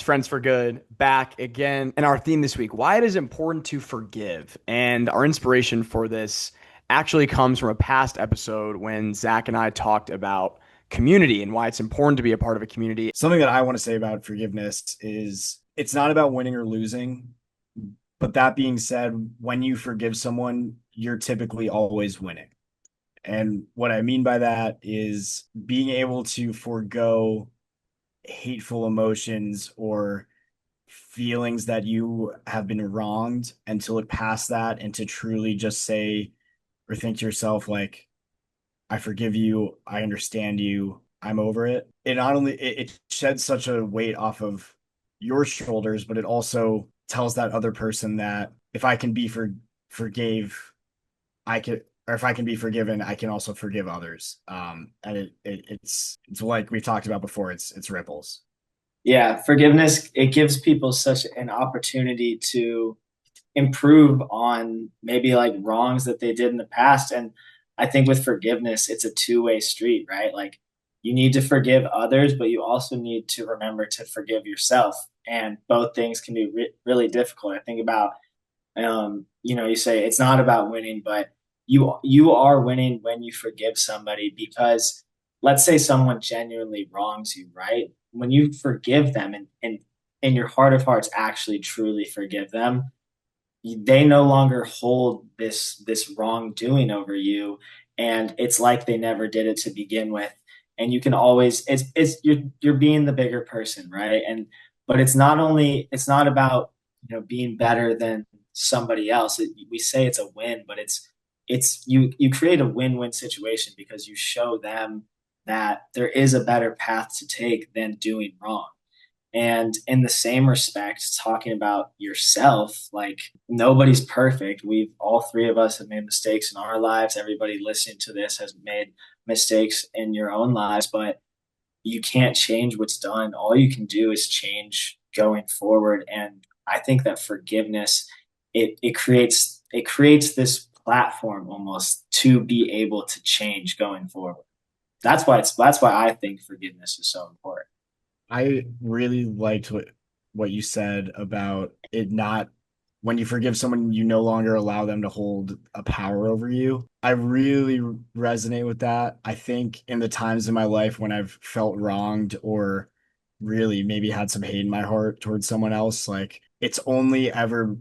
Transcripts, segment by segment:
Friends for Good, back again. And our theme this week, why it is important to forgive. And our inspiration for this actually comes from a past episode when Zach and I talked about community and why it's important to be a part of a community. Something that I want to say about forgiveness is it's not about winning or losing. But that being said, when you forgive someone, you're typically always winning. And what I mean by that is being able to forego hateful emotions or feelings that you have been wronged and to look past that and to truly just say or think to yourself, like, I forgive you, I understand you, I'm over it. It not only it sheds such a weight off of your shoulders, but it also tells that other person that if I can be forgave, I could, or if I can be forgiven, I can also forgive others. And it's like we've talked about before. It's ripples. Yeah, forgiveness, it gives people such an opportunity to improve on maybe like wrongs that they did in the past. And I think with forgiveness, it's a two-way street, right? Like you need to forgive others, but you also need to remember to forgive yourself. And both things can be really difficult. I think about, you say it's not about winning, but you are winning when you forgive somebody because let's say someone genuinely wrongs you, right? When you forgive them and in your heart of hearts actually truly forgive them, they no longer hold this wrongdoing over you, and it's like they never did it to begin with. And you can always it's you're being the bigger person, right? And but it's not about being better than somebody else. We say it's a win, but it's you create a win-win situation because you show them that there is a better path to take than doing wrong. And in the same respect, talking about yourself, like nobody's perfect. All three of us have made mistakes in our lives. Everybody listening to this has made mistakes in your own lives, but you can't change what's done. All you can do is change going forward. And I think that forgiveness, it creates this platform almost to be able to change going forward. That's why I think forgiveness is so important. I really liked what you said about it not when you forgive someone, you no longer allow them to hold a power over you. I really resonate with that. I think in the times in my life when I've felt wronged or really maybe had some hate in my heart towards someone else, like it's only ever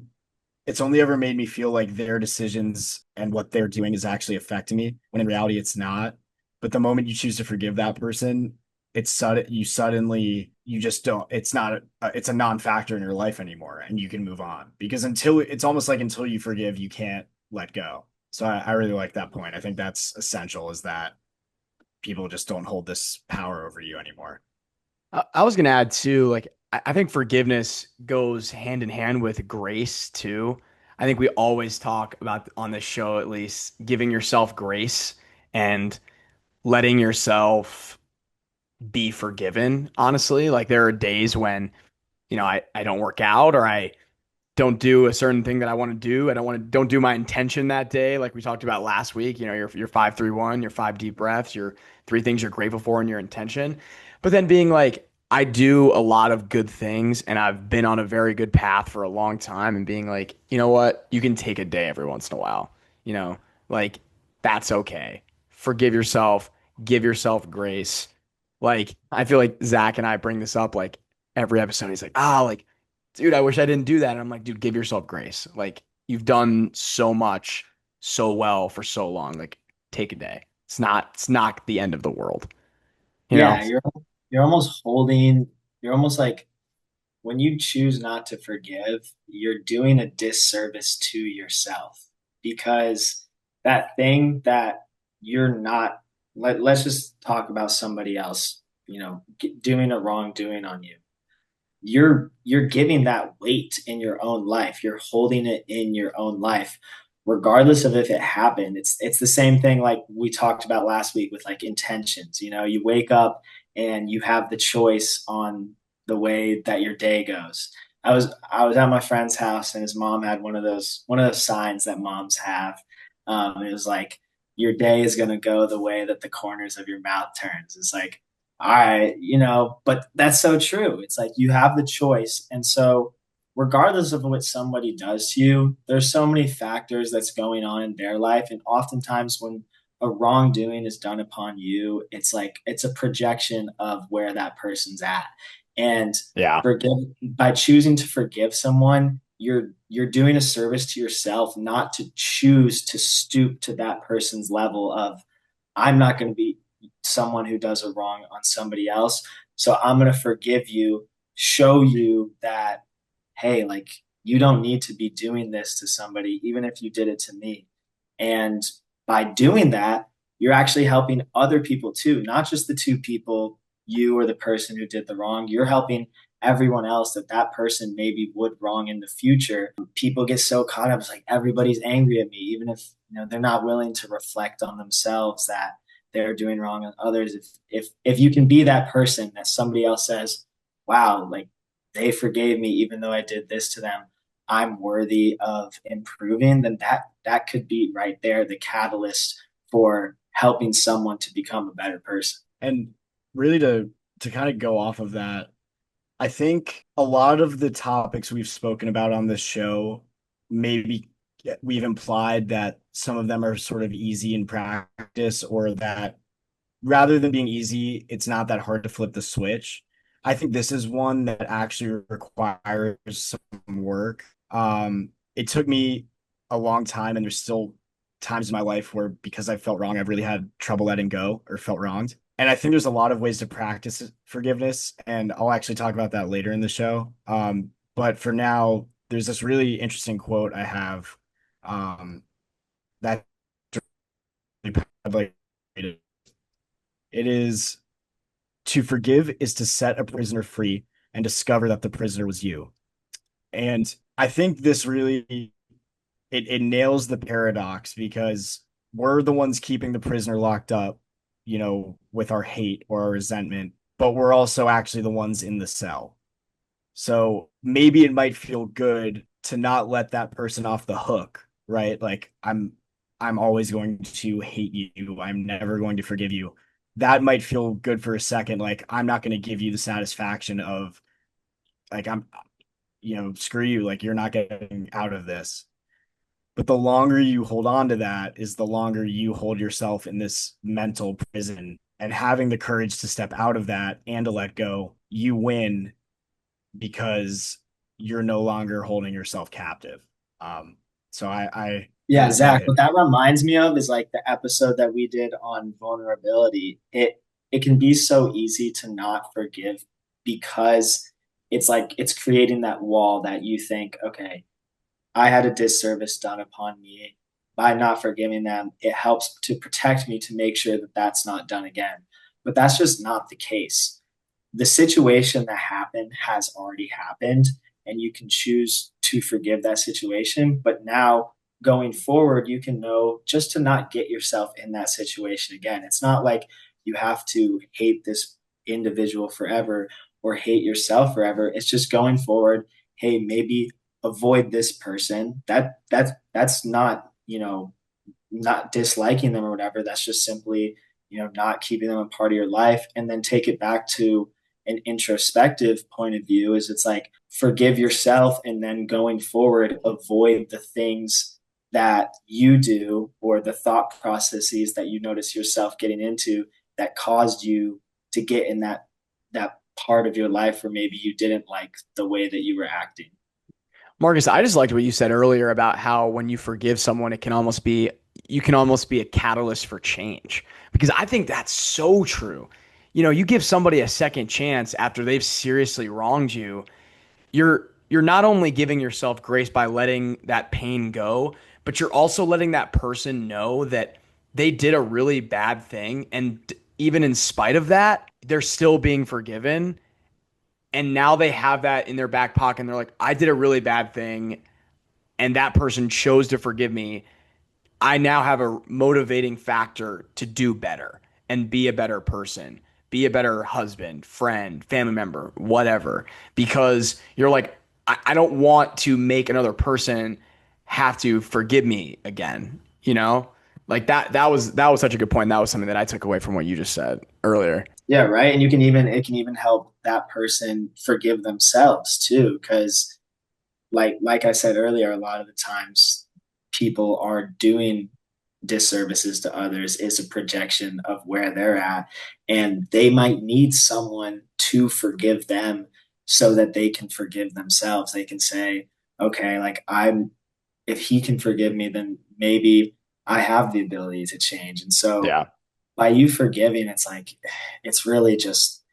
made me feel like their decisions and what they're doing is actually affecting me when in reality it's not. But the moment you choose to forgive that person, you just don't, it's not it's a non-factor in your life anymore and you can move on because until it's almost like until you forgive, you can't let go. So I really like that point. I think that's essential is that people just don't hold this power over you anymore. I was going to add too, like, I think forgiveness goes hand in hand with grace too. I think we always talk about on this show, at least, giving yourself grace and letting yourself be forgiven. Honestly, like there are days when, I don't work out or I don't do a certain thing that I want to do. I don't do my intention that day. Like we talked about last week, your 5-3-1, your five deep breaths, your three things you're grateful for in your intention. But then being like, I do a lot of good things and I've been on a very good path for a long time and being like, you know what? You can take a day every once in a while, you know, like that's okay. Forgive yourself, give yourself grace. Like, I feel like Zach and I bring this up like every episode. He's like, like, dude, I wish I didn't do that. And I'm like, dude, give yourself grace. Like, you've done so much so well for so long. Like, take a day. It's not the end of the world, you know? Yeah, you're almost holding, you're almost like when you choose not to forgive, you're doing a disservice to yourself because that thing that you're not, let's just talk about somebody else, doing a wrongdoing on you. You're giving that weight in your own life. You're holding it in your own life, regardless of if it happened. It's the same thing like we talked about last week with like intentions. You wake up and you have the choice on the way that your day goes. I was at my friend's house and his mom had one of those signs that moms have. It was like your day is gonna go the way that the corners of your mouth turns. It's like all right, but that's so true. It's like you have the choice. And so, regardless of what somebody does to you, there's so many factors that's going on in their life. And oftentimes, when a wrongdoing is done upon you, it's like it's a projection of where that person's at. And Yeah. forgive by choosing to forgive someone, you're doing a service to yourself, not to choose to stoop to that person's level of I'm not going to be someone who does a wrong on somebody else. So I'm going to forgive you, show you that, hey, like you don't need to be doing this to somebody, even if you did it to me. And by doing that, you're actually helping other people too, not just the two people, you or the person who did the wrong. You're helping everyone else that that person maybe would wrong in the future. People get so caught up, it's like everybody's angry at me, even if they're not willing to reflect on themselves that they're doing wrong on others. If you can be that person that somebody else says, wow, like they forgave me even though I did this to them, I'm worthy of improving, then that could be right there the catalyst for helping someone to become a better person. And really to kind of go off of that, I think a lot of the topics we've spoken about on this show, maybe we've implied that some of them are sort of easy in practice, or that rather than being easy, it's not that hard to flip the switch. I think this is one that actually requires some work. It took me a long time, and there's still times in my life where because I felt wrong, I've really had trouble letting go or felt wronged. And I think there's a lot of ways to practice forgiveness, and I'll actually talk about that later in the show. But for now, there's this really interesting quote I have that like it is to forgive is to set a prisoner free and discover that the prisoner was you. And I think this really it nails the paradox, because we're the ones keeping the prisoner locked up, with our hate or our resentment, but we're also actually the ones in the cell. So maybe it might feel good to not let that person off the hook, right? Like I'm always going to hate you. I'm never going to forgive you. That might feel good for a second. Like I'm not going to give you the satisfaction of like screw you, like you're not getting out of this. But the longer you hold on to that is the longer you hold yourself in this mental prison. And having the courage to step out of that and to let go, you win because you're no longer holding yourself captive. So I Yeah, that Zach, hit. what that reminds me of is like the episode that we did on vulnerability. It can be so easy to not forgive because it's like it's creating that wall that you think, okay, I had a disservice done upon me. By not forgiving them, it helps to protect me to make sure that that's not done again. But that's just not the case. The situation that happened has already happened, and you can choose to forgive that situation. But now going forward, you can know just to not get yourself in that situation again. It's not like you have to hate this individual forever or hate yourself forever. It's just going forward. Hey, maybe avoid this person. That's not not disliking them or whatever. That's just simply not keeping them a part of your life. And then take it back to an introspective point of view. Is it's like forgive yourself, and then going forward, avoid the things that you do or the thought processes that you notice yourself getting into that caused you to get in that part of your life where maybe you didn't like the way that you were acting. Marcus, I just liked what you said earlier about how when you forgive someone, you can almost be a catalyst for change. Because I think that's so true. You give somebody a second chance after they've seriously wronged you, you're not only giving yourself grace by letting that pain go, but you're also letting that person know that they did a really bad thing, and even in spite of that, they're still being forgiven. And now they have that in their back pocket, and they're like, I did a really bad thing, and that person chose to forgive me. I now have a motivating factor to do better and be a better person, be a better husband, friend, family member, whatever. Because you're like, I don't want to make another person have to forgive me again, you know? Like that was such a good point. That was something that I took away from what you just said earlier. Yeah, right. And you can even it can even help that person forgive themselves too, because like I said earlier, a lot of the times people are doing disservices to others is a projection of where they're at, and they might need someone to forgive them so that they can forgive themselves. They can say, okay, like I'm if he can forgive me, then maybe I have the ability to change. And so Yeah. by you forgiving, it's like it's really just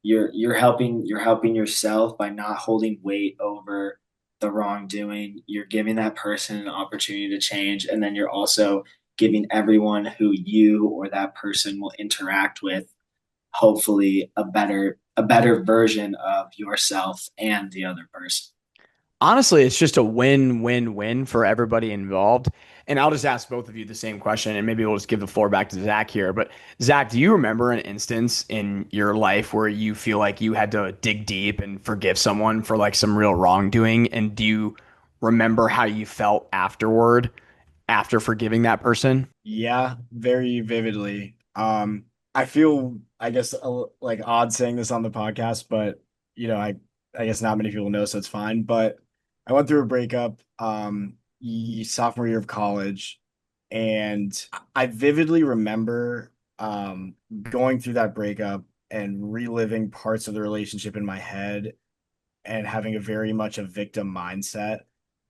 you're helping yourself by not holding weight over the wrongdoing. You're giving that person an opportunity to change, and then you're also giving everyone who you or that person will interact with hopefully a better version of yourself and the other person. Honestly, it's just a win-win-win for everybody involved. And I'll just ask both of you the same question, and maybe we'll just give the floor back to Zach here. But Zach, do you remember an instance in your life where you feel like you had to dig deep and forgive someone for like some real wrongdoing? And do you remember how you felt afterward after forgiving that person? Yeah, very vividly. I feel, I guess, like odd saying this on the podcast, but you know, I guess not many people know, so it's fine. But I went through a breakup, sophomore year of college, and I vividly remember, going through that breakup and reliving parts of the relationship in my head and having a very much a victim mindset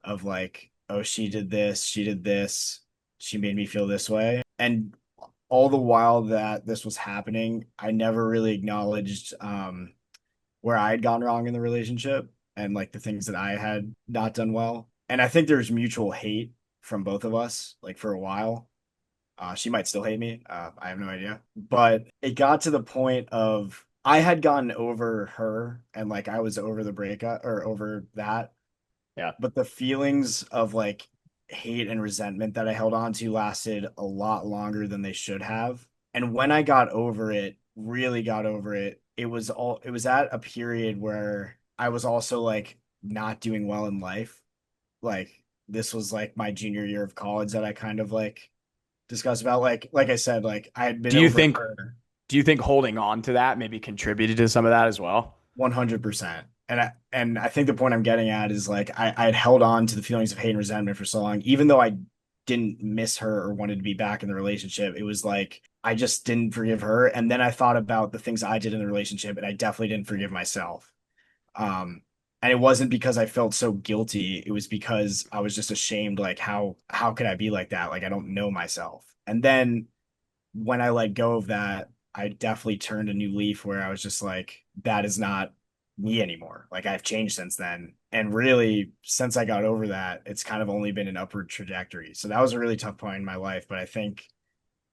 of like, oh, she did this, she made me feel this way. And all the while that this was happening, I never really acknowledged where I had gone wrong in the relationship and like the things that I had not done well. And I think there's mutual hate from both of us, like for a while. She might still hate me. I have no idea. But it got to the point of I had gotten over her and like I was over the breakup or over that. Yeah. But the feelings of like hate and resentment that I held on to lasted a lot longer than they should have. And when I got over it, really got over it, it was at a period where I was also like not doing well in life. Like this was like my junior year of college that I kind of like discuss about like I said, like I had been Do you over think her do you think holding on to that maybe contributed to some of that as well? 100%. And I think the point I'm getting at is like I had held on to the feelings of hate and resentment for so long, even though I didn't miss her or wanted to be back in the relationship. It was like I just didn't forgive her. And then I thought about the things I did in the relationship and I definitely didn't forgive myself. Um, and it wasn't because I felt so guilty. It was because I was just ashamed, like how could I be like that? Like I don't know myself. And then when I let go of that, I definitely turned a new leaf where I was just like, that is not me anymore. Like I've changed since then. And really, since I got over that, it's kind of only been an upward trajectory. So that was a really tough point in my life. But I think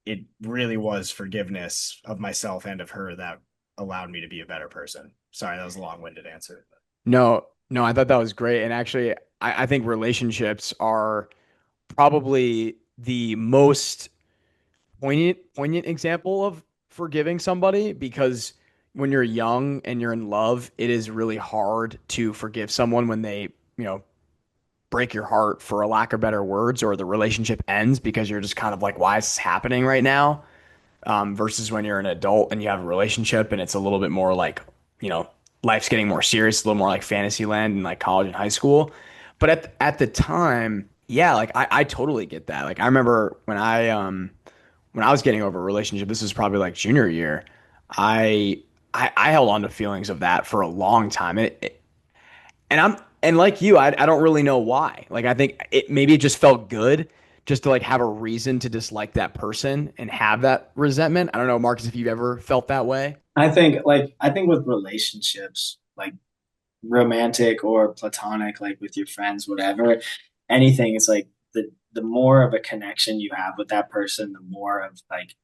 it really was forgiveness of myself and of her that allowed me to be a better person. Sorry, that was a long winded answer. No, no, I thought that was great. And actually, I think relationships are probably the most poignant example of forgiving somebody because when you're young and you're in love, it is really hard to forgive someone when they, you know, break your heart for a lack of better words or the relationship ends because you're just kind of like, why is this happening right now? Versus when you're an adult and you have a relationship and it's a little bit more like, you know, life's getting more serious, a little more like fantasy land in like college and high school. But at the time, yeah, like I totally get that. Like I remember when I was getting over a relationship, this was probably like junior year. I I held on to feelings of that for a long time. And and like you, I don't really know why. Like I think it maybe it just felt good just to like have a reason to dislike that person and have that resentment. I don't know, Marcus, if you've ever felt that way. I think with relationships, like romantic or platonic, like with your friends, whatever, anything, it's like the more of a connection you have with that person, the more of like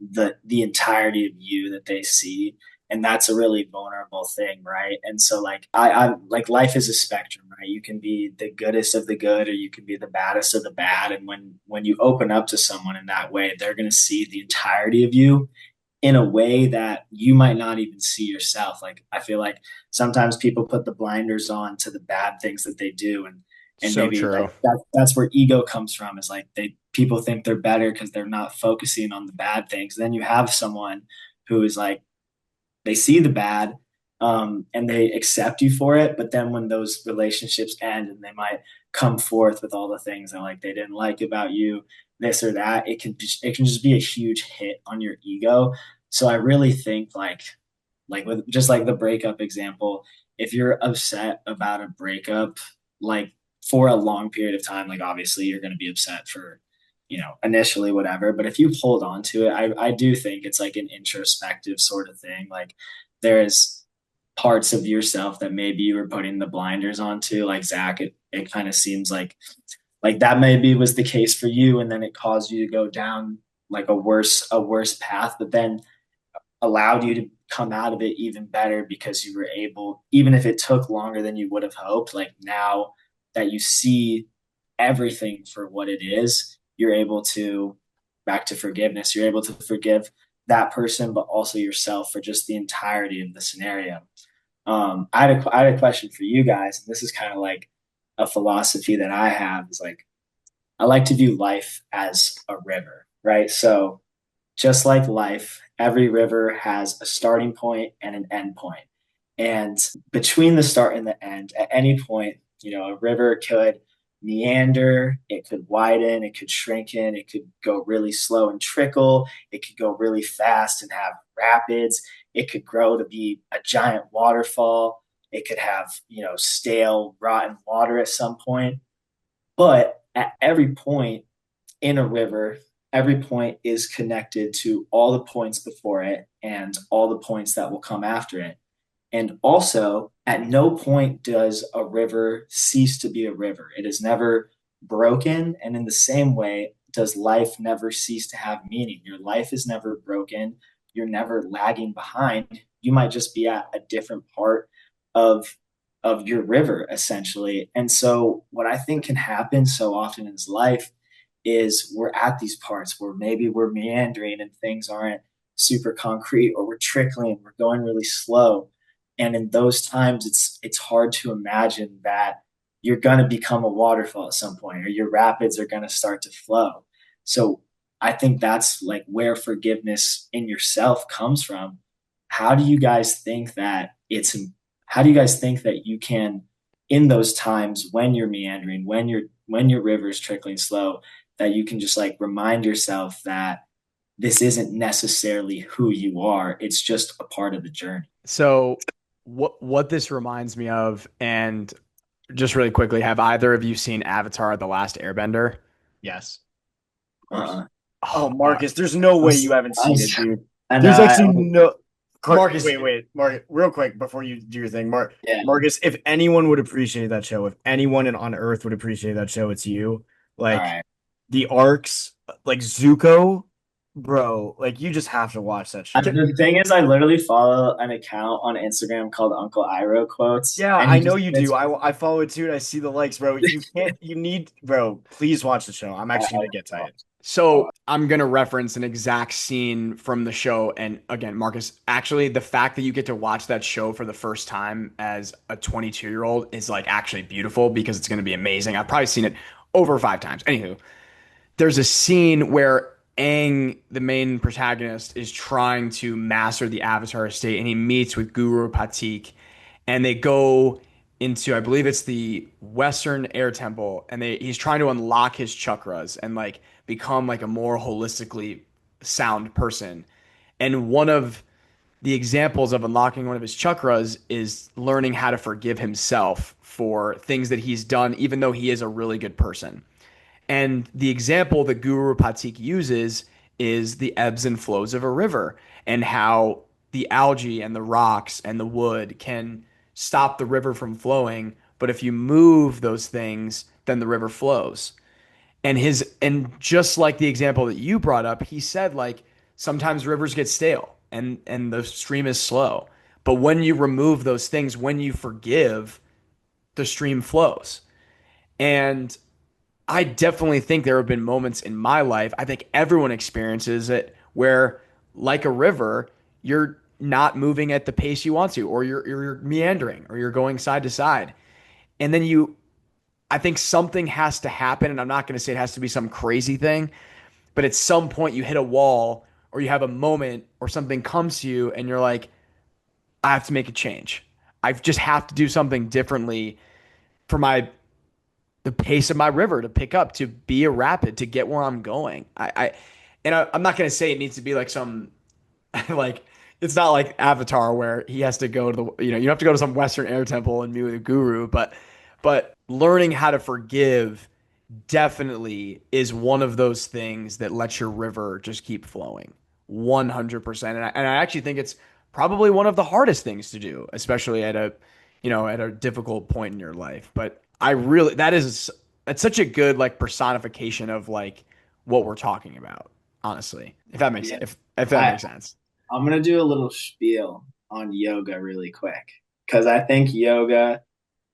the entirety of you that they see. And that's a really vulnerable thing, right? And so like I like life is a spectrum, right? You can be the goodest of the good or you can be the baddest of the bad. And when you open up to someone in that way, they're gonna see the entirety of you in a way that you might not even see yourself. Like I feel like sometimes people put the blinders on to the bad things that they do, and And So maybe true. that's where ego comes from, is like people think they're better because they're not focusing on the bad things. Then you have someone who is like, they see the bad, and they accept you for it. But then when those relationships end and they might come forth with all the things that like they didn't like about you, this or that, it can just be a huge hit on your ego. So I really think like with just like the breakup example, if you're upset about a breakup, like for a long period of time, like obviously you're going to be upset for, initially whatever. But if you hold on to it, I do think it's like an introspective sort of thing. Like there's parts of yourself that maybe you were putting the blinders onto, like Zach, it kind of seems like that maybe was the case for you. And then it caused you to go down like a worse path, but then allowed you to come out of it even better because you were able, even if it took longer than you would have hoped, like now that you see everything for what it is, you're able to, back to forgiveness, you're able to forgive that person, but also yourself for just the entirety of the scenario. I had a question for you guys, and this is kind of like a philosophy that I have is like, I like to view life as a river, right? So just like life, every river has a starting point and an end point. And between the start and the end, at any point, a river could meander, it could widen, it could shrink in, it could go really slow and trickle, it could go really fast and have rapids, it could grow to be a giant waterfall, it could have, stale, rotten water at some point. But at every point, in a river, every point is connected to all the points before it and all the points that will come after it. And also, at no point does a river cease to be a river. It is never broken. And in the same way, does life never cease to have meaning? Your life is never broken. You're never lagging behind. You might just be at a different part of your river, essentially. And so, what I think can happen so often in life is we're at these parts where maybe we're meandering and things aren't super concrete, or we're trickling, we're going really slow. And in those times, it's hard to imagine that you're going to become a waterfall at some point, or your rapids are going to start to flow. So I think that's like where forgiveness in yourself comes from. How do you guys think that it's how do you guys think that you can, in those times when you're meandering, when your river is trickling slow, that you can just like remind yourself that this isn't necessarily who you are, it's just a part of the journey? So what this reminds me of, and just really quickly, have either of you seen Avatar: The Last Airbender? Yes, of course. uh Oh, Oh, Marcus, there's no way you haven't I, seen it, dude. I know There's actually no. Marcus, Wait, Mark, real quick before you do your thing, yeah. Marcus. If anyone would appreciate that show, if anyone on Earth would appreciate that show, it's you. All Like right. the arcs, like Zuko, bro. Like you just have to watch that show. The thing is, I literally follow an account on Instagram called Uncle Iroh Quotes, Yeah, and I he know just you spits. do. I follow it too, and I see the likes, bro. You can't. You need, bro. Please watch the show. I'm actually gonna get tight. so I'm gonna reference an exact scene from the show. And again, Marcus, actually, the fact that you get to watch that show for the first time as a 22-year-old is like actually beautiful, because it's gonna be amazing. I've probably seen it over 5 times. Anywho, there's a scene where Aang, the main protagonist, is trying to master the Avatar estate, and he meets with Guru Patik, and they go into, I believe it's the Western Air Temple, and he's trying to unlock his chakras and like become like a more holistically sound person. And one of the examples of unlocking one of his chakras is learning how to forgive himself for things that he's done, even though he is a really good person. And the example that Guru Patik uses is the ebbs and flows of a river, and how the algae and the rocks and the wood can stop the river from flowing. But if you move those things, then the river flows. And just like the example that you brought up, he said like sometimes rivers get stale and the stream is slow. But when you remove those things, when you forgive, the stream flows. And I definitely think there have been moments in my life, I think everyone experiences it, where, like a river, you're not moving at the pace you want to, or you're meandering, or you're going side to side. And then you I think something has to happen, and I'm not going to say it has to be some crazy thing, but at some point you hit a wall or you have a moment or something comes to you and you're like, I have to make a change. I just have to do something differently for the pace of my river to pick up, to be a rapid, to get where I'm going. I'm not going to say it needs to be like some like it's not like Avatar where he has to go to you have to go to some Western air temple and meet with a guru, but learning how to forgive definitely is one of those things that lets your river just keep flowing 100%. And I actually think it's probably one of the hardest things to do, especially at a difficult point in your life. But that's such a good like personification of like what we're talking about, honestly, Yeah. if that I, makes sense. I'm going to do a little spiel on yoga really quick because I think yoga,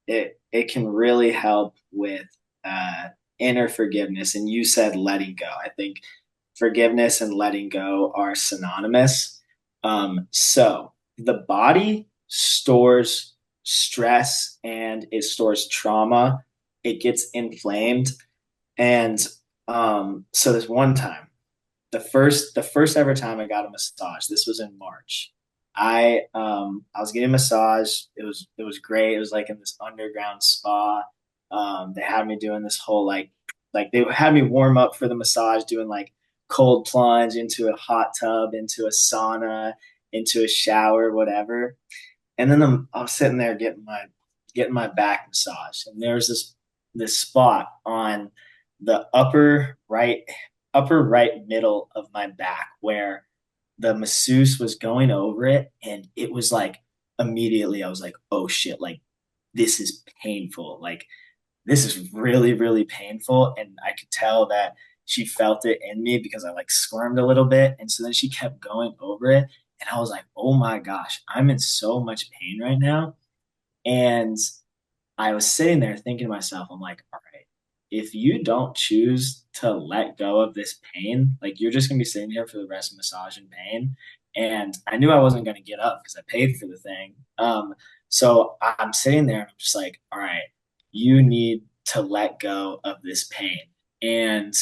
it can really help with uh, inner forgiveness. And you said letting go. I think forgiveness and letting go are synonymous. So the body stores stress and it stores trauma. It gets inflamed, and so this one time, the first ever time I got a massage, this was in March. I was getting a massage. It was great. It was like in this underground spa. They had me doing this whole like they had me warm up for the massage, doing like cold plunge into a hot tub, into a sauna, into a shower, whatever. And then I was sitting there getting my back massage, and there's this spot on the upper right middle of my back where the masseuse was going over it, and it was like immediately I was like, oh shit, like this is painful, like this is really really painful, and I could tell that she felt it in me because I like squirmed a little bit, and so then she kept going over it, and I was like, oh my gosh, I'm in so much pain right now. And I was sitting there thinking to myself, I'm like, all right, if you don't choose to let go of this pain, like you're just gonna be sitting here for the rest of the massage in pain. And I knew I wasn't gonna get up because I paid for the thing. So I'm sitting there and I'm just like, all right, you need to let go of this pain. And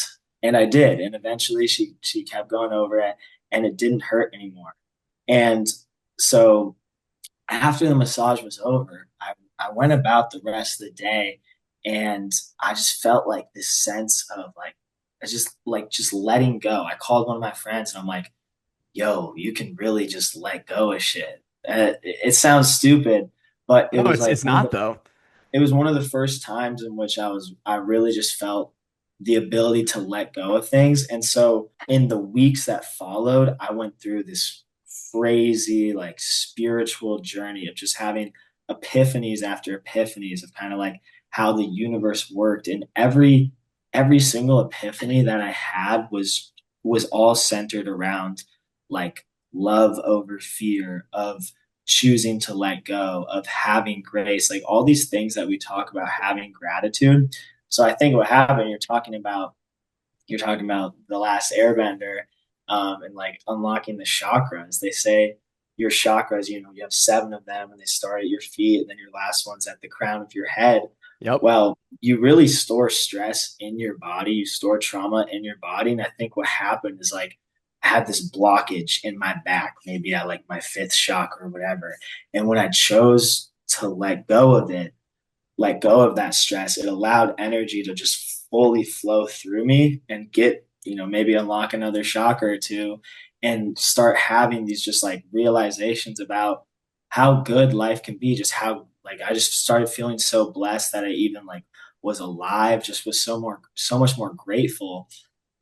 and I did. And eventually she kept going over it and it didn't hurt anymore. And so after the massage was over, I went about the rest of the day, and I just felt like this sense of like, I just letting go. I called one of my friends and I'm like, yo, you can really just let go of shit. It sounds stupid, but No, it's not though. it was one of the first times in which I really just felt the ability to let go of things. And so in the weeks that followed, I went through this crazy like spiritual journey of just having epiphanies after epiphanies of kind of like how the universe worked. And every single epiphany that I had was all centered around like love over fear, of choosing to let go, of having grace, like all these things that we talk about having gratitude. So I think what happened, you're talking about the last airbender, and like unlocking the chakras. They say your chakras, you have seven of them and they start at your feet, and then your last one's at the crown of your head. Yep. Well, you really store stress in your body, you store trauma in your body. And I think what happened is like I had this blockage in my back, maybe at like my fifth chakra or whatever. And when I chose to let go of that stress, it allowed energy to just fully flow through me and get, maybe unlock another chakra or two and start having these just like realizations about how good life can be, just how like I just started feeling so blessed that I even like was alive, just was so much more grateful.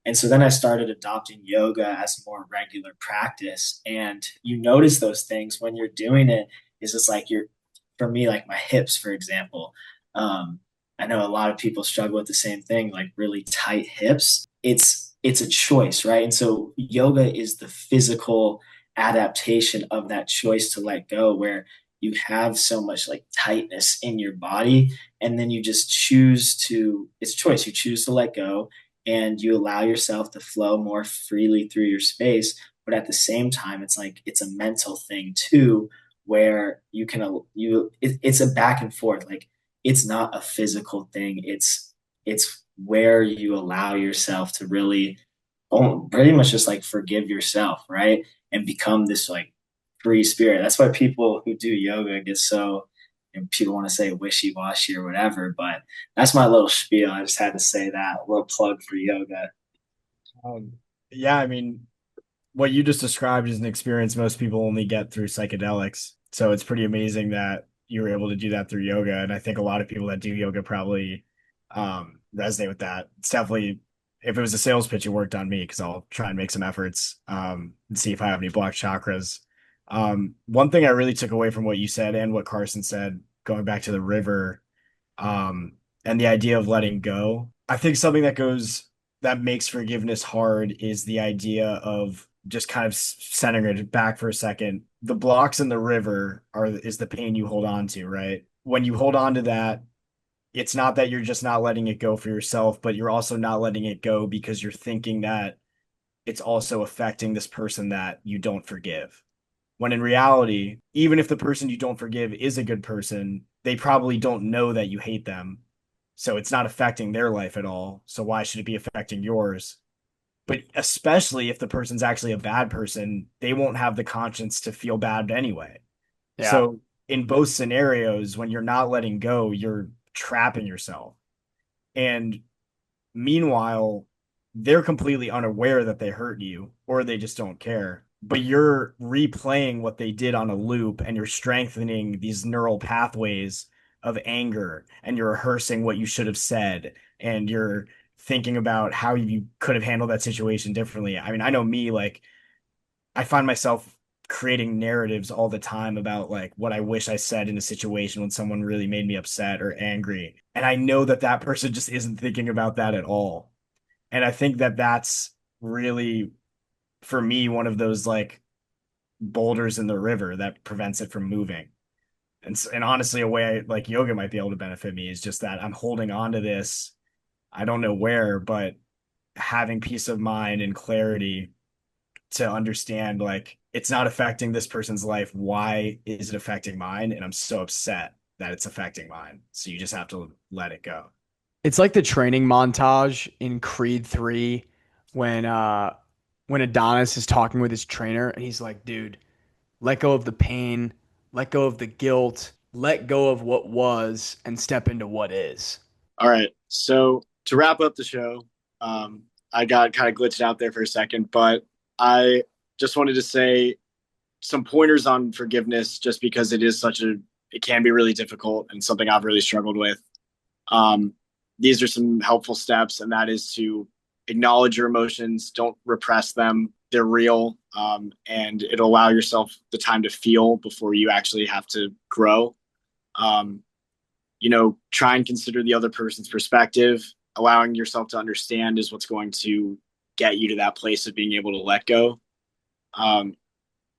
And so then I started adopting yoga as a more regular practice. And you notice those things when you're doing it, is it's like for me, like my hips, for example. Um, I know a lot of people struggle with the same thing, like really tight hips. It's a choice, right? And so yoga is the physical adaptation of that choice to let go, where you have so much like tightness in your body, and then you just it's choice. You choose to let go, and you allow yourself to flow more freely through your space. But at the same time, it's like it's a mental thing too, where it's a back and forth. Like it's not a physical thing. It's where you allow yourself to really pretty much just like forgive yourself, right? And become this like free spirit. That's why people who do yoga get so, and people want to say wishy-washy or whatever, but that's my little spiel. I just had to say that. A little plug for yoga. Um, yeah, I mean, what you just described is an experience most people only get through psychedelics. So it's pretty amazing that you were able to do that through yoga. And I think a lot of people that do yoga probably resonate with that. It's definitely, if it was a sales pitch, it worked on me because I'll try and make some efforts and see if I have any blocked chakras. One thing I really took away from what you said and what Carson said, going back to the river, um, and the idea of letting go. I think something that makes forgiveness hard is the idea of just kind of centering it back for a second. The blocks in the river is the pain you hold on to, right? When you hold on to that, it's not that you're just not letting it go for yourself, but you're also not letting it go because you're thinking that it's also affecting this person that you don't forgive. When in reality, even if the person you don't forgive is a good person, they probably don't know that you hate them. So it's not affecting their life at all. So why should it be affecting yours? But especially if the person's actually a bad person, they won't have the conscience to feel bad anyway. Yeah. So in both scenarios, when you're not letting go, you're trapping yourself. And meanwhile, they're completely unaware that they hurt you or they just don't care. But you're replaying what they did on a loop and you're strengthening these neural pathways of anger and you're rehearsing what you should have said and you're thinking about how you could have handled that situation differently. I mean, I know me, like, I find myself creating narratives all the time about like what I wish I said in a situation when someone really made me upset or angry. And I know that that person just isn't thinking about that at all. And I think that that's really, for me, one of those like boulders in the river that prevents it from moving. And honestly, a way like yoga might be able to benefit me is just that I'm holding on to this. I don't know where, but having peace of mind and clarity to understand like it's not affecting this person's life. Why is it affecting mine? And I'm so upset that it's affecting mine. So you just have to let it go. It's like the training montage in Creed 3 when when Adonis is talking with his trainer and he's like, "Dude, let go of the pain, let go of the guilt, let go of what was and step into what is." All right. So to wrap up the show, um, I got kind of glitched out there for a second, but I just wanted to say some pointers on forgiveness just because it can be really difficult and something I've really struggled with. Um, these are some helpful steps, and that is to acknowledge your emotions, don't repress them. They're real, and it'll allow yourself the time to feel before you actually have to grow. Um, try and consider the other person's perspective. Allowing yourself to understand is what's going to get you to that place of being able to let go. Um,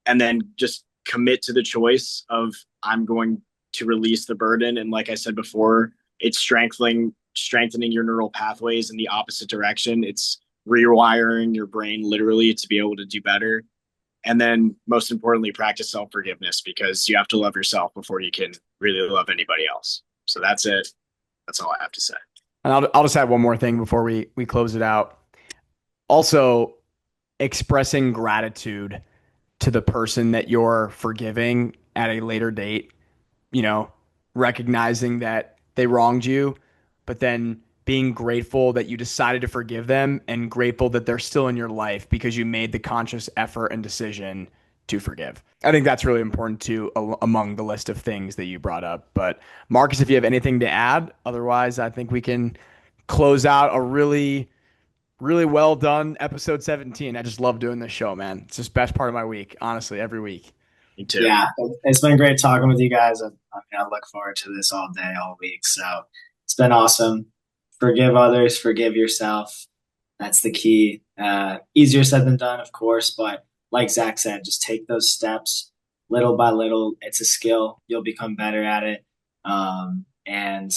and then just commit to the choice of I'm going to release the burden. And like I said before, it's strengthening your neural pathways in the opposite direction. It's rewiring your brain literally to be able to do better. And then most importantly, practice self-forgiveness because you have to love yourself before you can really love anybody else. So that's it. That's all I have to say. And I'll just add one more thing before we close it out. Also, expressing gratitude to the person that you're forgiving at a later date, you know, recognizing that they wronged you, but then being grateful that you decided to forgive them and grateful that they're still in your life because you made the conscious effort and decision to forgive. I think that's really important too among the list of things that you brought up. But Marcus, if you have anything to add, otherwise I think we can close out a really well done episode 17. I just love doing this show, man. It's just best part of my week, honestly, every week. Me too. Yeah, it's been great talking with you guys. I look forward to this all day, all week. So it's been awesome. Forgive others, forgive yourself. That's the key. Easier said than done, of course, but like Zach said, just take those steps little by little. It's a skill. You'll become better at it. And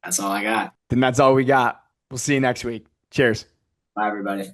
that's all I got. Then that's all we got. We'll see you next week. Cheers. Bye, everybody.